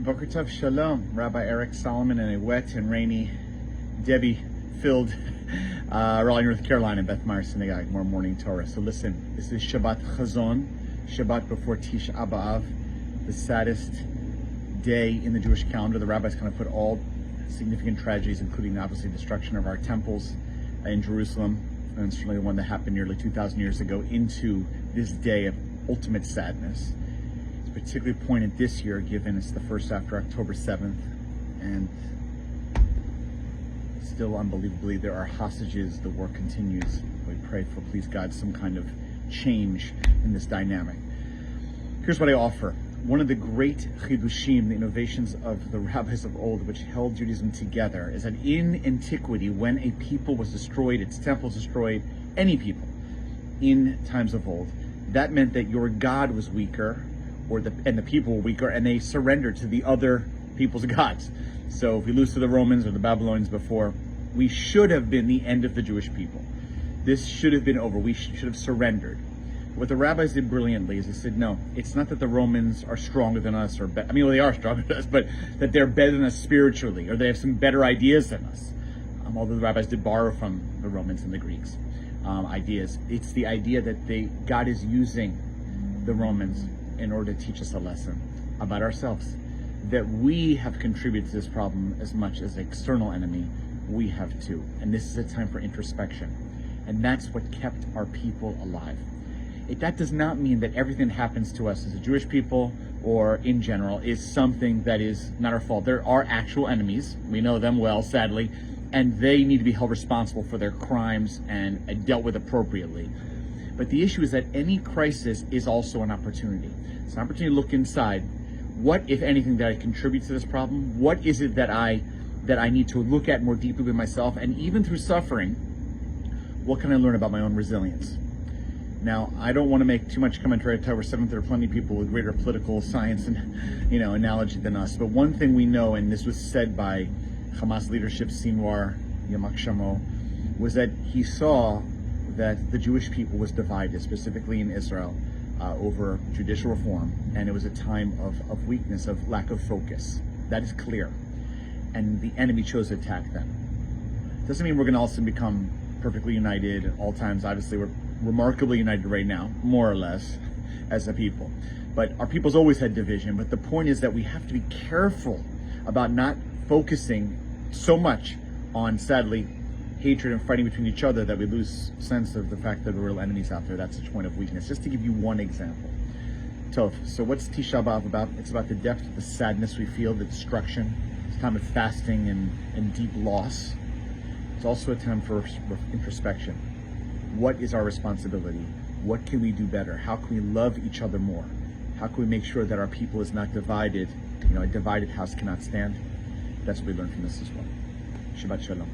Boker Tov Shalom, Rabbi Eric Solomon, and a wet and rainy, Debbie-filled Raleigh, North Carolina, Beth Meyer Synagogue, more morning Torah. So listen, this is Shabbat Chazon, Shabbat before Tisha B'Av, the saddest day in the Jewish calendar. The rabbis kind of put all significant tragedies, including obviously destruction of our temples in Jerusalem, and certainly the one that happened nearly 2,000 years ago, into this day of ultimate sadness. It's particularly poignant this year, given it's the first after October 7th, and still unbelievably there are hostages. The war continues. We pray for, please God, some kind of change in this dynamic. Here's what I offer. One of the great chidushim, the innovations of the rabbis of old, which held Judaism together, is that in antiquity, when a people was destroyed, its temples destroyed, any people in times of old, that meant that your God was weaker, and the people were weaker, and they surrendered to the other people's gods. So if we lose to the Romans or the Babylonians before, we should have been the end of the Jewish people. This should have been over. We should have surrendered. What the rabbis did brilliantly is they said, no, it's not that the Romans are stronger than us, well, they are stronger than us, but that they're better than us spiritually, or they have some better ideas than us. Although the rabbis did borrow from the Romans and the Greeks ideas. It's the idea that God is using the Romans in order to teach us a lesson about ourselves, that we have contributed to this problem as much as the external enemy. We have too. And this is a time for introspection. And that's what kept our people alive. That does not mean that everything that happens to us as a Jewish people or in general is something that is not our fault. There are actual enemies. We know them well, sadly, and they need to be held responsible for their crimes and dealt with appropriately. But the issue is that any crisis is also an opportunity. It's an opportunity to look inside. What, if anything, did I contribute to this problem? What is it that I need to look at more deeply with myself? And even through suffering, what can I learn about my own resilience? Now, I don't want to make too much commentary on October 7th. There are plenty of people with greater political science and analogy than us. But one thing we know, and this was said by Hamas leadership Sinwar Yamak Shamo, was that he saw that the Jewish people was divided, specifically in Israel, over judicial reform, and it was a time of weakness, of lack of focus. That is clear. And the enemy chose to attack them. Doesn't mean we're going to also become perfectly united at all times. Obviously, we're remarkably united right now, more or less, as a people. But our people's always had division. But the point is that we have to be careful about not focusing so much on, sadly, hatred and fighting between each other that we lose sense of the fact that we're real enemies out there. That's a point of weakness. Just to give you one example. Tov, so what's Tisha B'Av about? It's about the depth of the sadness we feel, the destruction. It's a time of fasting and deep loss. It's also a time for introspection. What is our responsibility? What can we do better? How can we love each other more? How can we make sure that our people is not divided? A divided house cannot stand. That's what we learned from this as well. Shabbat Shalom.